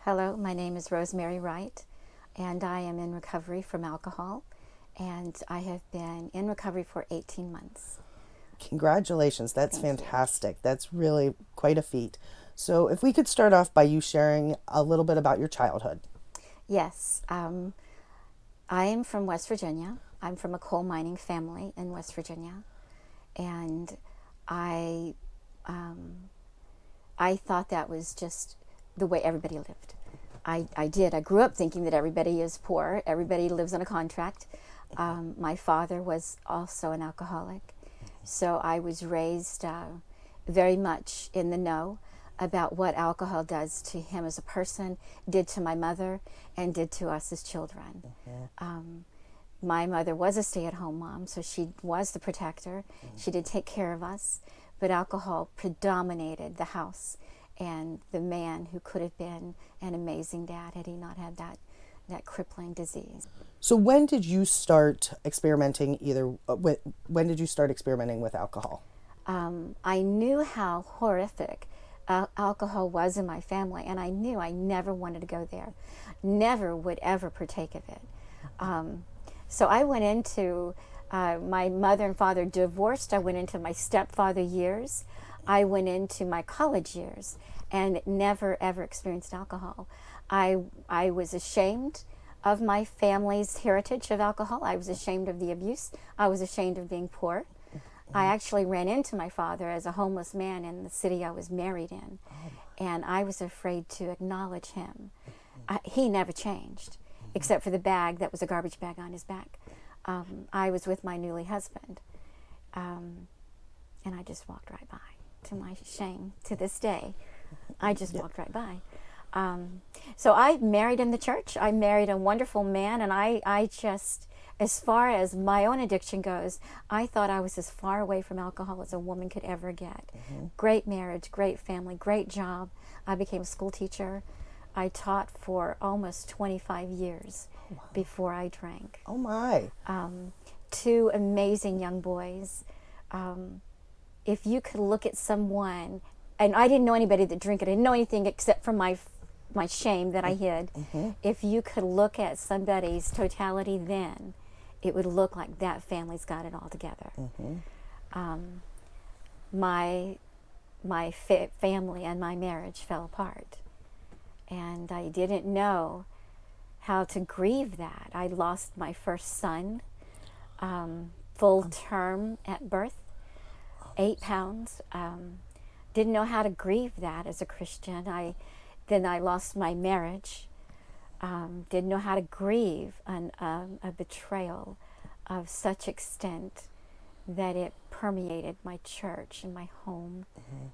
Hello, my name is Rosemary Wright, and I am in recovery from alcohol, and I have been in recovery for 18 months. Congratulations. That's Thank you. fantastic. That's really quite a feat. So, if we could start off by you sharing a little bit about your childhood. Yes, I am from West Virginia. I'm from a coal mining family in West Virginia, and I, I thought that was just the way everybody lived. I did. I grew up thinking that everybody is poor. Everybody lives on a contract. My father was also an alcoholic. So I was raised very much in the know about what alcohol does to him as a person, did to my mother, and did to us as children. My mother was a stay-at-home mom, so she was the protector. She did take care of us, but alcohol predominated the house and the man who could have been an amazing dad had he not had that crippling disease. So, when did you start experimenting when did you start experimenting with alcohol? I knew how horrific alcohol was in my family, and I knew I never wanted to go there, never would ever partake of it. So I went into my mother and father divorced. I went into my stepfather years. I went into my college years and never ever experienced alcohol. I was ashamed of my family's heritage of alcohol. I was ashamed of the abuse. I was ashamed of being poor. I actually ran into my father as a homeless man in the city I was married in, and I was afraid to acknowledge him. He never changed, except for the bag that was a garbage bag on his back. I was with my newly husband, and I just walked right by. To my shame, to this day, I just walked right by. So I married in the church. I married a wonderful man, and I just, as far as my own addiction goes, I thought I was as far away from alcohol as a woman could ever get. Great marriage, great family, great job. I became a school teacher. I taught for almost 25 years before I drank. Oh my. Two amazing young boys. If you could look at someone, and I didn't know anybody that drank it. I didn't know anything except for my shame that I hid. If you could look at somebody's totality then, it would look like that family's got it all together. My family and my marriage fell apart, and I didn't know how to grieve that. I lost my first son, full term at birth, 8 pounds. Didn't know how to grieve that as a Christian. Then I lost my marriage. Didn't know how to grieve a betrayal of such extent that it permeated my church and my home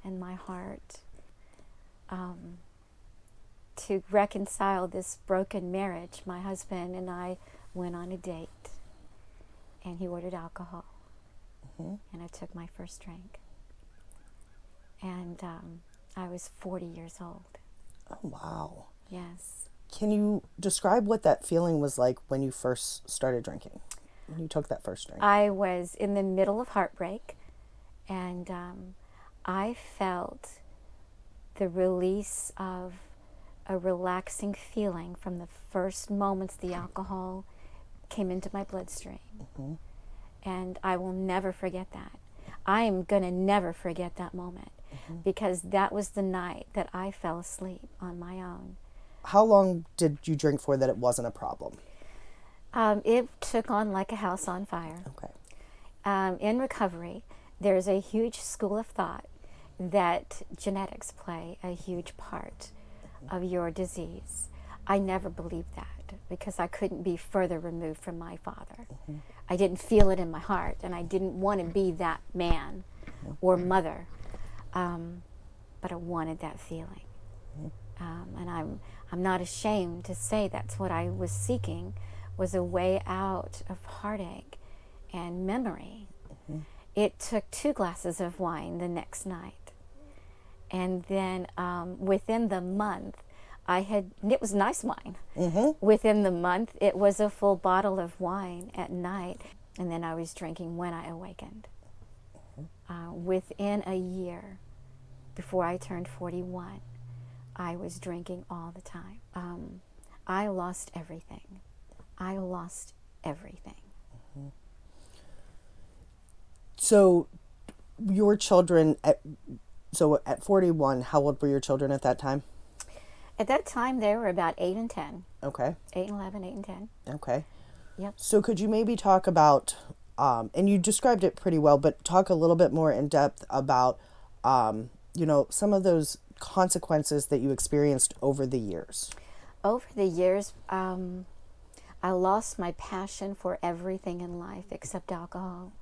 and my heart. To reconcile this broken marriage, my husband and I went on a date, and he ordered alcohol, and I took my first drink. And I was 40 years old. Oh wow. Yes. Can you describe what that feeling was like when you first started drinking? When you took that first drink? I was in the middle of heartbreak, and I felt the release of a relaxing feeling from the first moments the alcohol came into my bloodstream. And I will never forget that. I am going to never forget that moment, because that was the night that I fell asleep on my own. How long did you drink for that it wasn't a problem? It took on like a house on fire. Okay. In recovery, there's a huge school of thought that genetics play a huge part of your disease. I never believed that, because I couldn't be further removed from my father. I didn't feel it in my heart, and I didn't want to be that man or mother, but I wanted that feeling. And I'm not ashamed to say that's what I was seeking, was a way out of heartache and memory. It took 2 glasses of wine the next night. And then within the month, it was nice wine. Within the month, it was a full bottle of wine at night. And then I was drinking when I awakened. Within a year, before I turned 41, I was drinking all the time. I lost everything. I lost everything. So your children, at 41, how old were your children at that time? At that time, they were about 8 and 10. Okay. 8 and 11, 8 and 10. Okay. Yep. So could you maybe talk about, and you described it pretty well, but talk a little bit more in depth about, some of those consequences that you experienced over the years? Over the years, I lost my passion for everything in life except alcohol.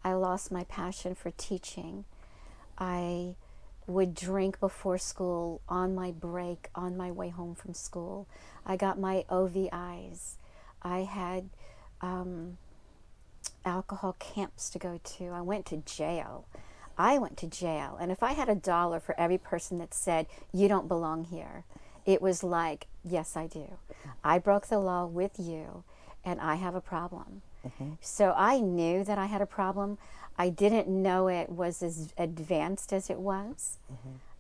I lost my passion for teaching. I would drink before school, on my break, on my way home from school. I got my OVIs. I had alcohol camps to go to. I went to jail. And if I had $1 for every person that said, you don't belong here, it was like, yes, I do. I broke the law with you, and I have a problem. So I knew that I had a problem. I didn't know it was as advanced as it was.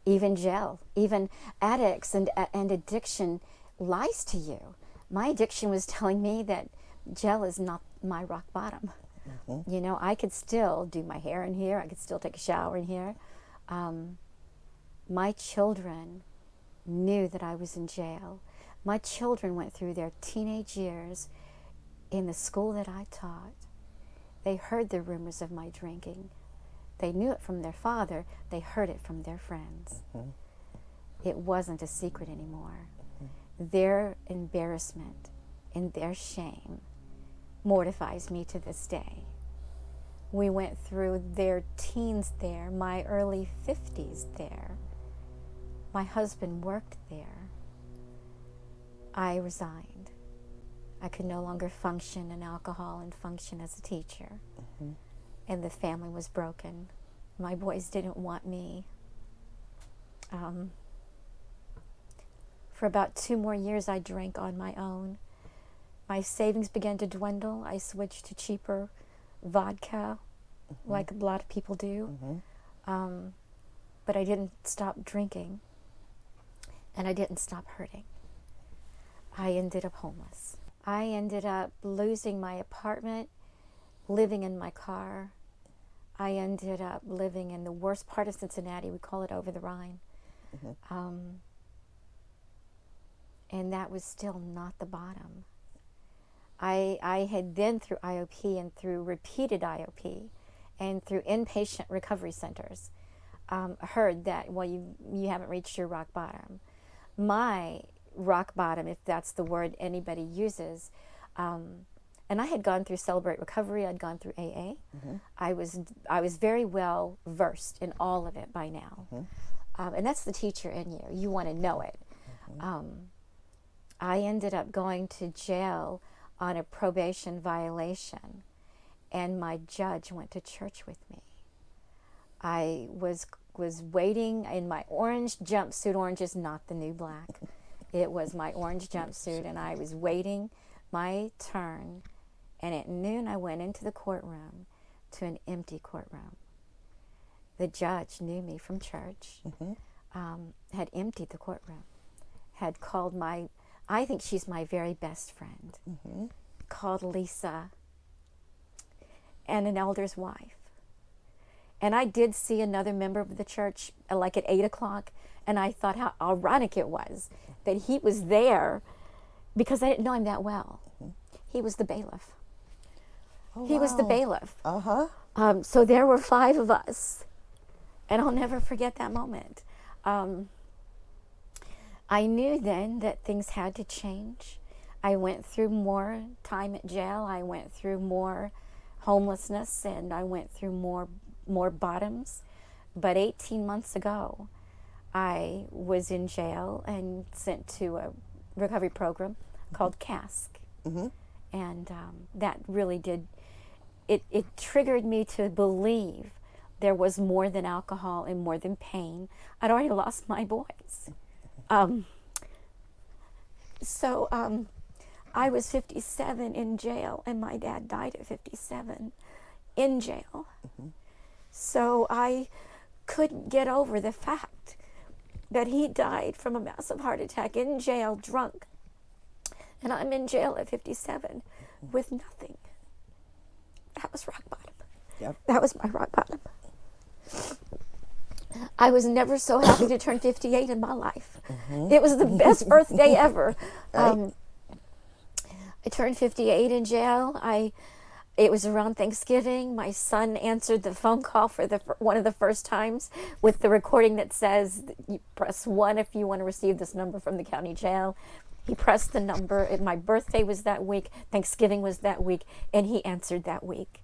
Even jail, even addicts and addiction lies to you. My addiction was telling me that jail is not my rock bottom. You know, I could still do my hair in here. I could still take a shower in here. My children knew that I was in jail. My children went through their teenage years in the school that I taught. They heard the rumors of my drinking. They knew it from their father. They heard it from their friends. It wasn't a secret anymore. Their embarrassment and their shame mortifies me to this day. We went through their teens there, my early 50s there. My husband worked there. I resigned. I could no longer function in alcohol and function as a teacher. And the family was broken. My boys didn't want me. For about 2 more years, I drank on my own. My savings began to dwindle. I switched to cheaper vodka, like a lot of people do. But I didn't stop drinking, and I didn't stop hurting. I ended up homeless. I ended up losing my apartment, living in my car. I ended up living in the worst part of Cincinnati. We call it Over the Rhine. And that was still not the bottom. I had then, through IOP and through repeated IOP and through inpatient recovery centers, heard that, well, you haven't reached your rock bottom. My rock bottom, if that's the word anybody uses, and I had gone through Celebrate Recovery, I'd gone through AA. I was very well versed in all of it by now. And that's the teacher in you. You want to know it. I ended up going to jail on a probation violation, and my judge went to church with me. I was waiting in my orange jumpsuit. Orange is not the new black. It was my orange jumpsuit, and I was waiting my turn, and at noon I went into the courtroom, to an empty courtroom. The judge knew me from church, had emptied the courtroom, had called I think she's my very best friend, called Lisa, and an elder's wife. And I did see another member of the church like at 8 o'clock, and I thought how ironic it was that he was there, because I didn't know him that well. He was the bailiff. He was the bailiff. So there were 5 of us, and I'll never forget that moment. I knew then that things had to change. I went through more time at jail. I went through more homelessness, and I went through more bottoms. But 18 months ago, I was in jail and sent to a recovery program called CASC. And that really did, it triggered me to believe there was more than alcohol and more than pain. I'd already lost my boys. So I was 57 in jail, and my dad died at 57 in jail. So I couldn't get over the fact that he died from a massive heart attack in jail, drunk. And I'm in jail at 57 with nothing. That was rock bottom. Yep. That was my rock bottom. I was never so happy to turn 58 in my life. It was the best birthday ever. Right. I turned 58 in jail. It was around Thanksgiving. My son answered the phone call for one of the first times with the recording that says, you press 1 if you want to receive this number from the county jail. He pressed the number. My birthday was that week. Thanksgiving was that week. And he answered that week.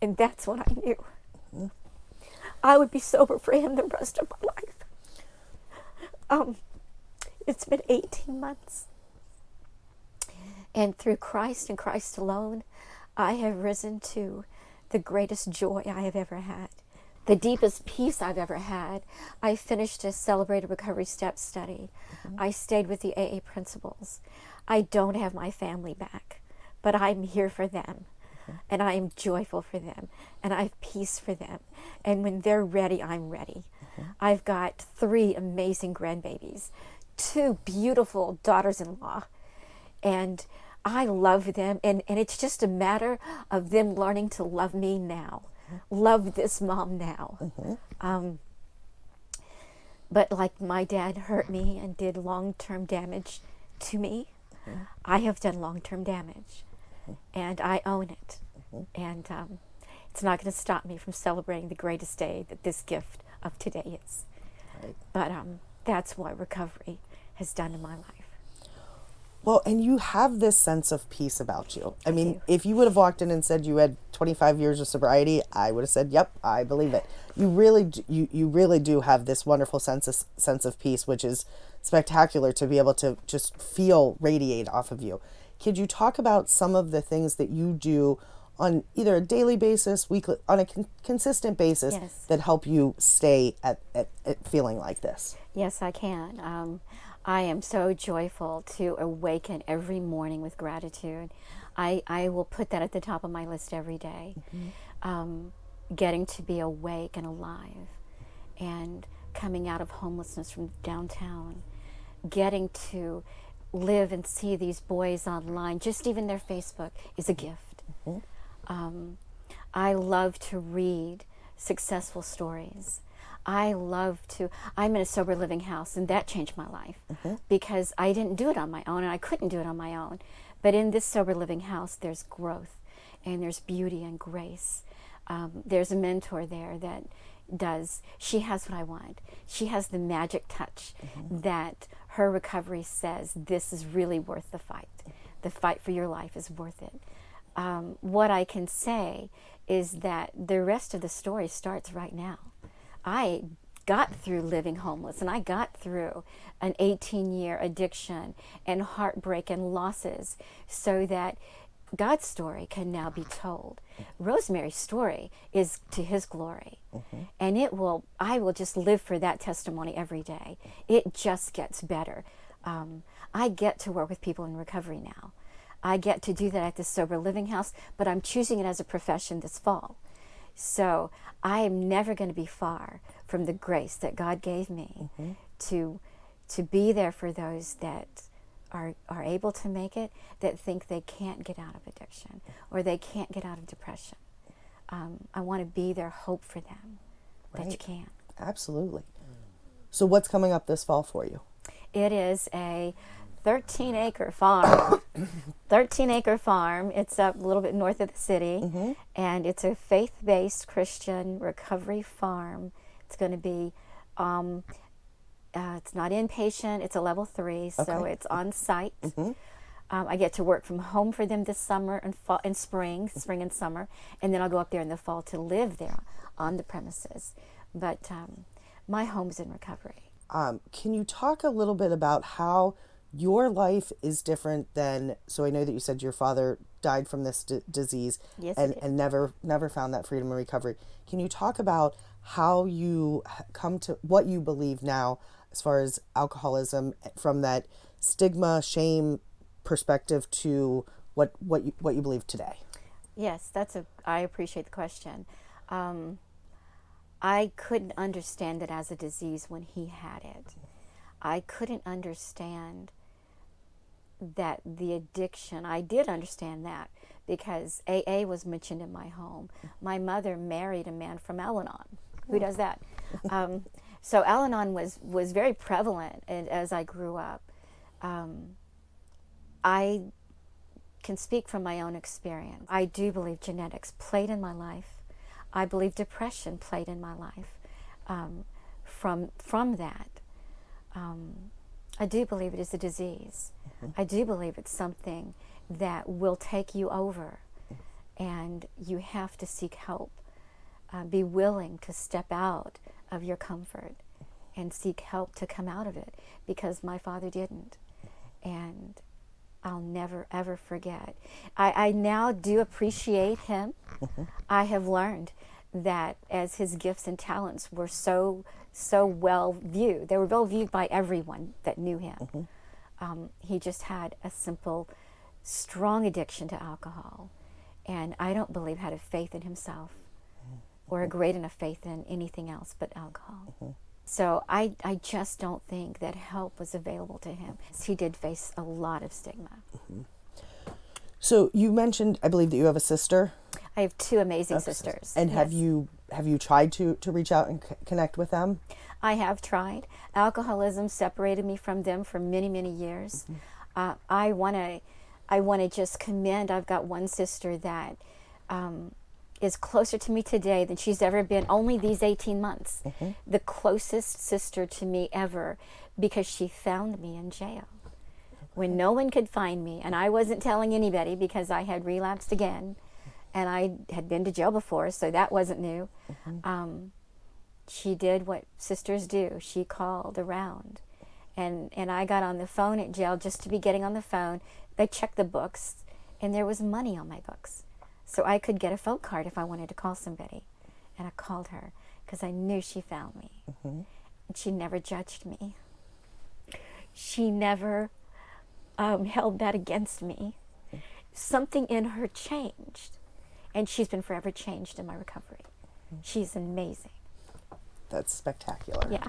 And that's when I knew I would be sober for him the rest of my life. It's been 18 months. And through Christ and Christ alone, I have risen to the greatest joy I have ever had, the deepest peace I've ever had. I finished a celebrated recovery step study. I stayed with the AA principles. I don't have my family back, but I'm here for them. And I am joyful for them. And I have peace for them. And when they're ready, I'm ready. I've got 3 amazing grandbabies, 2 beautiful daughters-in-law. And I love them. And it's just a matter of them learning to love me now. Love this mom now. But like my dad hurt me and did long-term damage to me, I have done long-term damage. And I own it. And it's not going to stop me from celebrating the greatest day that this gift of today is. Right. But that's what recovery has done in my life. Well, and you have this sense of peace about you. I mean, do. if you would have walked in and said you had 25 years of sobriety, I would have said, "Yep, I believe it." You really do have this wonderful sense of peace, which is spectacular to be able to just feel radiate off of you. Could you talk about some of the things that you do on either a daily basis, weekly, on a consistent basis, Yes. that help you stay at feeling like this? Yes, I can. I am so joyful to awaken every morning with gratitude. I will put that at the top of my list every day. Getting to be awake and alive and coming out of homelessness from downtown. Getting to live and see these boys online, just even their Facebook is a gift. I love to read successful stories. I'm in a sober living house, and that changed my life because I didn't do it on my own, and I couldn't do it on my own. But in this sober living house, there's growth, and there's beauty and grace. There's a mentor there that she has what I want. She has the magic touch that her recovery says, this is really worth the fight. The fight for your life is worth it. What I can say is that the rest of the story starts right now. I got through living homeless, and I got through an 18-year addiction and heartbreak and losses so that God's story can now be told. Rosemary's story is to his glory. And I will just live for that testimony every day. It just gets better. I get to work with people in recovery now. I get to do that at the sober living house, but I'm choosing it as a profession this fall. So I am never going to be far from the grace that God gave me to be there for those that are able to make it, that think they can't get out of addiction or they can't get out of depression. I want to be their hope for them, that you can. Absolutely. So what's coming up this fall for you? It is a 13-acre farm. 13-acre farm. It's up a little bit north of the city, and it's a faith-based Christian recovery farm. It's going to be, it's not inpatient. It's a level 3, so it's on site. I get to work from home for them this summer and fall and spring and summer, and then I'll go up there in the fall to live there on the premises. But my home's in recovery. Can you talk a little bit about how your life is different than, so I know that you said your father died from this disease, Yes, and never found that freedom and recovery. Can you talk about how you come to what you believe now as far as alcoholism, from that stigma, shame perspective to what you believe today? Yes, I appreciate the question. I couldn't understand it as a disease when he had it. I couldn't understand that the addiction, I did understand that because AA was mentioned in my home. My mother married a man from Al-Anon. Who does that? So Al-Anon was very prevalent as I grew up. I can speak from my own experience. I do believe genetics played in my life. I believe depression played in my life. From that, I do believe it is a disease. I do believe it's something that will take you over, and you have to seek help. Be willing to step out of your comfort and seek help to come out of it, because my father didn't. And I'll never, ever forget. I now do appreciate him. I have learned that as his gifts and talents were so well viewed, they were well viewed by everyone that knew him. He just had a simple, strong addiction to alcohol. And I don't believe had a faith in himself or a great enough faith in anything else but alcohol. So I just don't think that help was available to him. He did face a lot of stigma. So you mentioned, I believe, that you have a sister. I have two amazing sisters. And yes. have you tried to reach out and connect with them? I have tried. Alcoholism separated me from them for many, many years. I want to just commend. I've got one sister that is closer to me today than she's ever been. Only these 18 months, the closest sister to me ever, because she found me in jail when no one could find me, and I wasn't telling anybody because I had relapsed again, and I had been to jail before, so that wasn't new. She did what sisters do. She called around, and I got on the phone at jail just to be getting on the phone. They checked the books, and there was money on my books, so I could get a phone card if I wanted to call somebody. And I called her because I knew she found me. And she never judged me. She never held that against me. Something in her changed, and she's been forever changed in my recovery. She's amazing. That's spectacular. Yeah.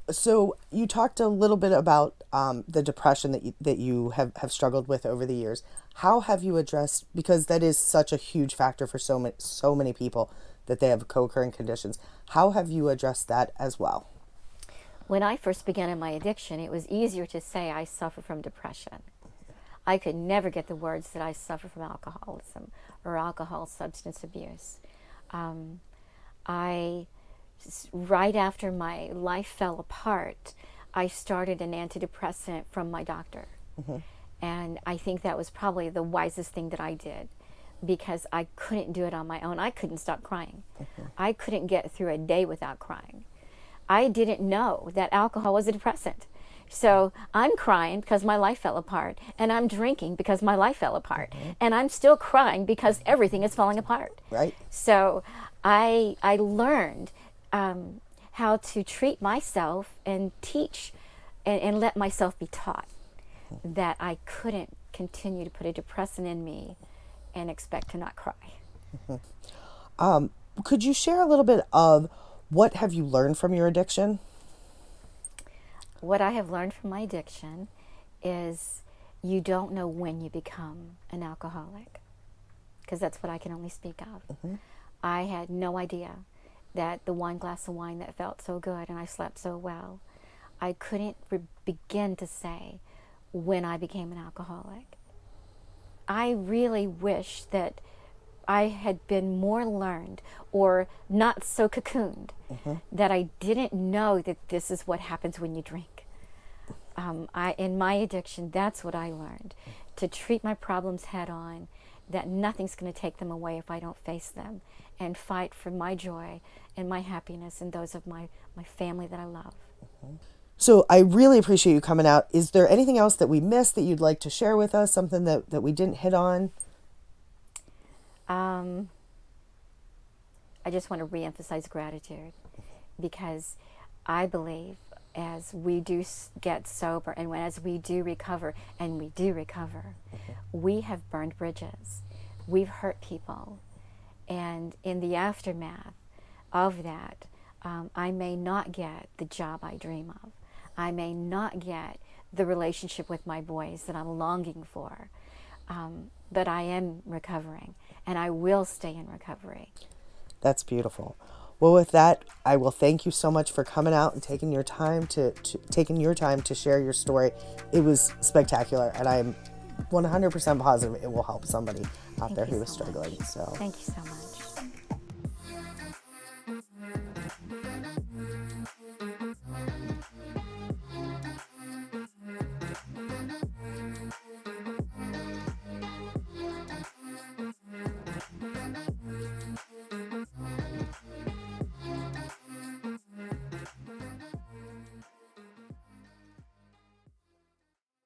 So you talked a little bit about the depression that you have struggled with over the years. How have you addressed, because that is such a huge factor for so many people, that they have co-occurring conditions. How have you addressed that as well? When I first began in my addiction, it was easier to say I suffer from depression. I could never get the words that I suffer from alcoholism or alcohol substance abuse. Right after my life fell apart, I started an antidepressant from my doctor. And I think that was probably the wisest thing that I did, because I couldn't do it on my own. I couldn't stop crying. I couldn't get through a day without crying. I didn't know that alcohol was a depressant. So I'm crying because my life fell apart, and I'm drinking because my life fell apart, and I'm still crying because everything is falling apart. Right. So I learned how to treat myself and teach and let myself be taught that I couldn't continue to put a depressant in me and expect to not cry. Could you share a little bit of what have you learned from your addiction? What I have learned from my addiction is you don't know when you become an alcoholic, because that's what I can only speak of. I had no idea that the one glass of wine that felt so good and I slept so well, I couldn't begin to say when I became an alcoholic. I really wish that I had been more learned or not so cocooned, that I didn't know that this is what happens when you drink. In my addiction, that's what I learned, to treat my problems head on, that nothing's going to take them away if I don't face them, and fight for my joy and my happiness and those of my family that I love. So I really appreciate you coming out. Is there anything else that we missed that you'd like to share with us, something that we didn't hit on? I just want to reemphasize gratitude, because I believe as we do get sober and as we do recover, and we do recover, we have burned bridges. We've hurt people. And in the aftermath of that, I may not get the job I dream of. I may not get the relationship with my boys that I'm longing for. But I am recovering, and I will stay in recovery. That's beautiful. Well, with that, I will thank you so much for coming out and taking your time to share your story. It was spectacular, and I'm 100% positive it will help somebody out Thank there you who is so much. struggling. So Thank you so much.